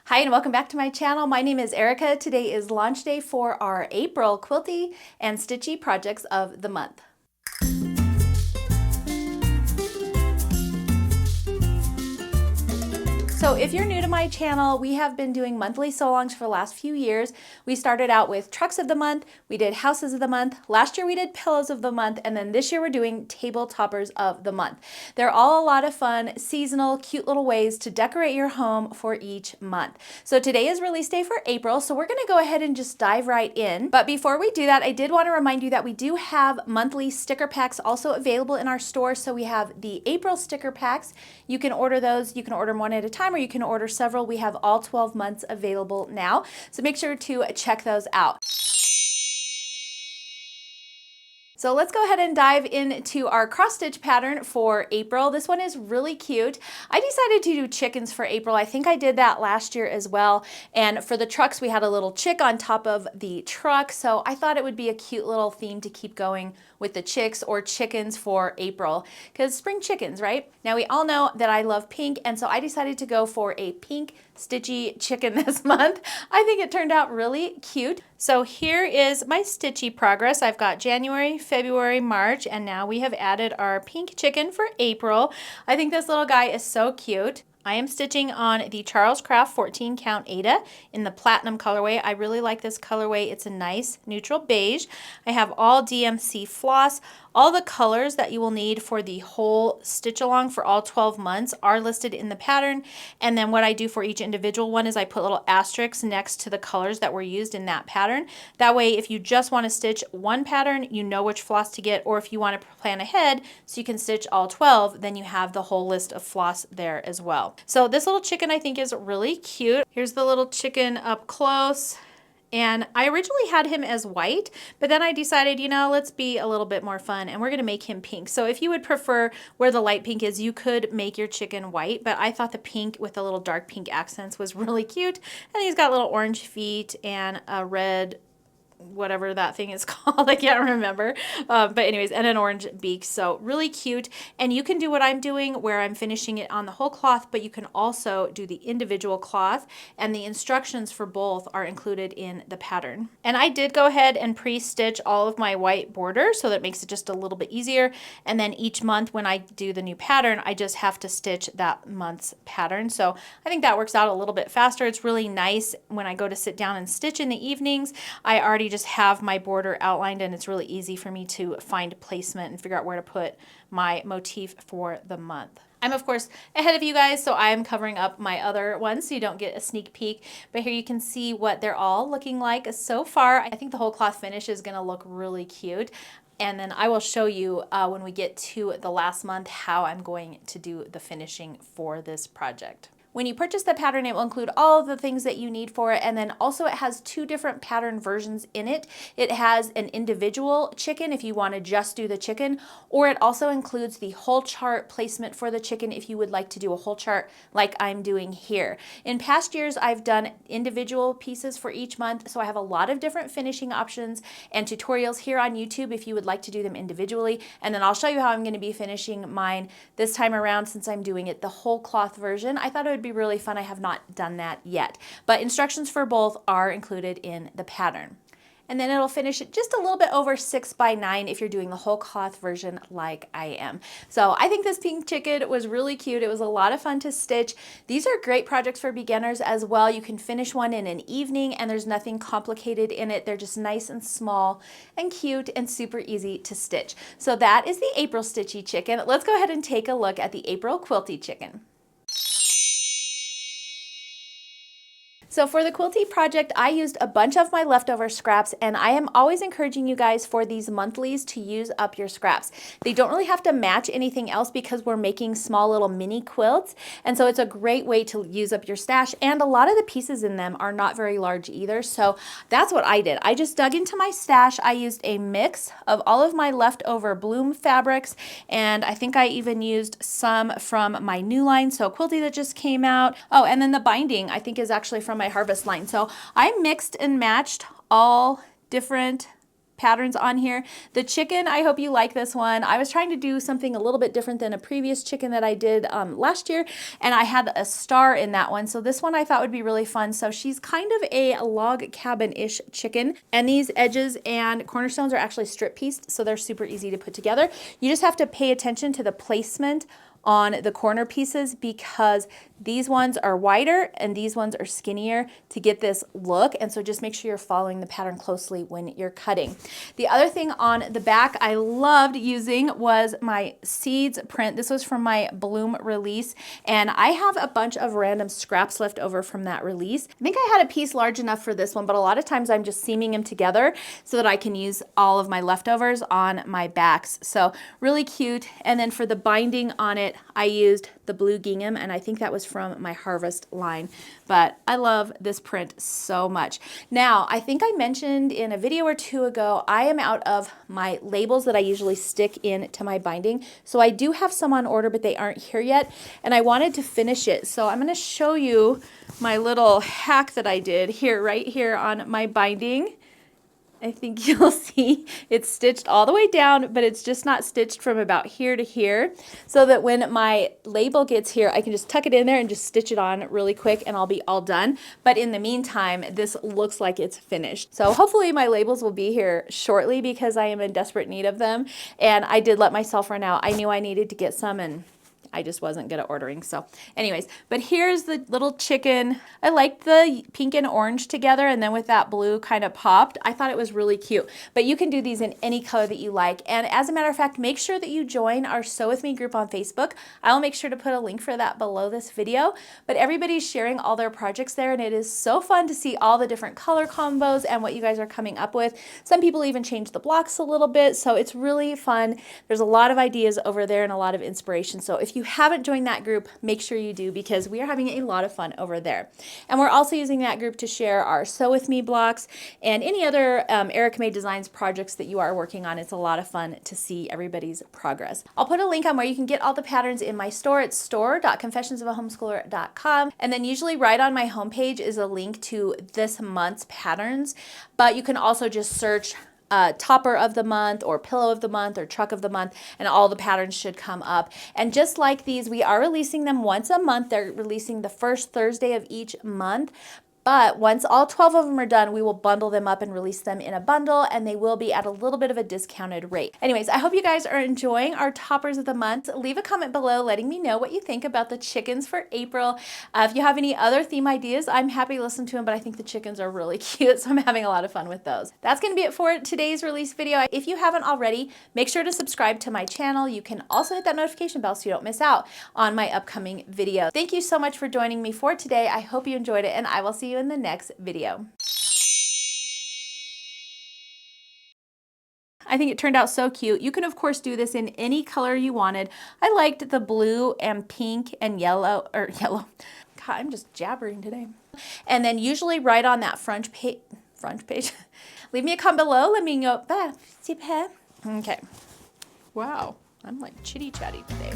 Hi and welcome back to my channel. My name is Erica. Today is launch day for our April Quilty and Stitchy projects of the month. So if you're new to my channel, we have been doing monthly sew-alongs for the last few years. We started out with trucks of the month, we did houses of the month, last year we did pillows of the month, and then this year we're doing table toppers of the month. They're all a lot of fun, seasonal, cute little ways to decorate your home for each month. So today is release day for April, so we're gonna go ahead and just dive right in. But before we do that, I did want to remind you that we do have monthly sticker packs also available in our store. So we have the April sticker packs. You can order those, you can order them one at a time, or you can order several. We have all 12 months available now, so make sure to check those out. So let's go ahead and dive into our cross stitch pattern for April. This one is really cute. I decided to do chickens for April. I think I did that last year as well. And for the trucks, we had a little chick on top of the truck. So I thought it would be a cute little theme to keep going with the chicks or chickens for April, because spring chickens, right? Now we all know that I love pink, and so I decided to go for a pink stitchy chicken this month. I think it turned out really cute. So here is my stitchy progress. I've got January, February, March, and now we have added our pink chicken for April. I think this little guy is so cute. I am stitching on the Charles Craft 14 count Ada in the platinum colorway. I really like this colorway. It's a nice neutral beige. I have all DMC floss. All the colors that you will need for the whole stitch along for all 12 months are listed in the pattern. And then what I do for each individual one is I put little asterisks next to the colors that were used in that pattern. That way, if you just want to stitch one pattern, you know which floss to get, or if you want to plan ahead so you can stitch all 12, then you have the whole list of floss there as well. So this little chicken I think is really cute. Here's the little chicken up close. And I originally had him as white, but then I decided, you know, let's be a little bit more fun and we're gonna make him pink. So if you would prefer where the light pink is, you could make your chicken white, but I thought the pink with the little dark pink accents was really cute. And he's got little orange feet and a red, whatever that thing is called, I can't remember. But anyways, and an orange beak, so really cute. And you can do what I'm doing where I'm finishing it on the whole cloth, but you can also do the individual cloth, and the instructions for both are included in the pattern. And I did go ahead and pre-stitch all of my white border, so that makes it just a little bit easier. And then each month when I do the new pattern, I just have to stitch that month's pattern. So I think that works out a little bit faster. It's really nice when I go to sit down and stitch in the evenings. I already just have my border outlined, and it's really easy for me to find placement and figure out where to put my motif for the month. I'm of course ahead of you guys, so I'm covering up my other ones so you don't get a sneak peek. But here you can see what they're all looking like so far. I think the whole cloth finish is going to look really cute. And then I will show you when we get to the last month how I'm going to do the finishing for this project. When you purchase the pattern, it will include all of the things that you need for it, and then also it has two different pattern versions in it. It has an individual chicken if you want to just do the chicken, or it also includes the whole chart placement for the chicken if you would like to do a whole chart like I'm doing here. In past years, I've done individual pieces for each month, so I have a lot of different finishing options and tutorials here on YouTube if you would like to do them individually, and then I'll show you how I'm going to be finishing mine this time around since I'm doing it the whole cloth version. I thought it would be really fun. I have not done that yet, but instructions for both are included in the pattern. And then it'll finish at just a little bit over 6 by 9 if you're doing the whole cloth version like I am. So I think this pink chicken was really cute. It was a lot of fun to stitch. These are great projects for beginners as well. You can finish one in an evening and there's nothing complicated in it. They're just nice and small and cute and super easy to stitch. So that is the April Stitchy chicken. Let's go ahead and take a look at the April Quilty chicken. So for the Quilty project, I used a bunch of my leftover scraps, and I am always encouraging you guys for these monthlies to use up your scraps. They don't really have to match anything else because we're making small little mini quilts, and so it's a great way to use up your stash, and a lot of the pieces in them are not very large either, so that's what I did. I just dug into my stash. I used a mix of all of my leftover bloom fabrics, and I think I even used some from my new line, so Quilty that just came out. Oh, and then the binding I think is actually from my Harvest line. So I mixed and matched all different patterns on here. The chicken, I hope you like this one. I was trying to do something a little bit different than a previous chicken that I did last year, and I had a star in that one. So this one I thought would be really fun. So she's kind of a log cabin-ish chicken, and these edges and cornerstones are actually strip pieced, so they're super easy to put together. You just have to pay attention to the placement on the corner pieces because these ones are wider and these ones are skinnier to get this look, and so just make sure you're following the pattern closely when you're cutting. The other thing on the back I loved using was my seeds print. This was from my Bloom release, and I have a bunch of random scraps left over from that release. I think I had a piece large enough for this one, but a lot of times I'm just seaming them together so that I can use all of my leftovers on my backs. So really cute. And then for the binding on it, I used the blue gingham, and I think that was from my Harvest line, but I love this print so much. Now, I think I mentioned in a video or two ago, I am out of my labels that I usually stick into my binding. So I do have some on order, but they aren't here yet, and I wanted to finish it. So I'm gonna show you my little hack that I did here, right here on my binding. I think you'll see it's stitched all the way down, but it's just not stitched from about here to here, so that when my label gets here, I can just tuck it in there and just stitch it on really quick and I'll be all done. But in the meantime, this looks like it's finished. So hopefully my labels will be here shortly because I am in desperate need of them. And I did let myself run out. I knew I needed to get some, and I just wasn't good at ordering. So anyways, but here's the little chicken. I liked the pink and orange together, and then with that blue kind of popped. I thought it was really cute, but you can do these in any color that you like. And as a matter of fact, make sure that you join our Sew With Me group on Facebook. I'll make sure to put a link for that below this video, but everybody's sharing all their projects there, and it is so fun to see all the different color combos and what you guys are coming up with. Some people even change the blocks a little bit, so it's really fun. There's a lot of ideas over there and a lot of inspiration. So if you haven't joined that group, make sure you do, because we are having a lot of fun over there. And we're also using that group to share our Sew With Me blocks and any other Erica May Designs projects that you are working on. It's a lot of fun to see everybody's progress. I'll put a link on where you can get all the patterns in my store. It's store.confessionsofahomeschooler.com. And then usually right on my homepage is a link to this month's patterns, but you can also just search topper of the month or pillow of the month or truck of the month, and all the patterns should come up. And just like these, we are releasing them once a month. They're releasing the first Thursday of each month. But once all 12 of them are done, we will bundle them up and release them in a bundle, and they will be at a little bit of a discounted rate. Anyways, I hope you guys are enjoying our toppers of the month. Leave a comment below letting me know what you think about the chickens for April. If you have any other theme ideas, I'm happy to listen to them, but I think the chickens are really cute, so I'm having a lot of fun with those. That's going to be it for today's release video. If you haven't already, make sure to subscribe to my channel. You can also hit that notification bell so you don't miss out on my upcoming video. Thank you so much for joining me for today. I hope you enjoyed it, and I will see you in the next video. I think it turned out so cute. You can of course do this in any color you wanted. I liked the blue and pink and yellow, God, I'm just jabbering today. And then usually right on that front page, leave me a comment below. Let me know. Okay. Wow, I'm like chitty chatty today.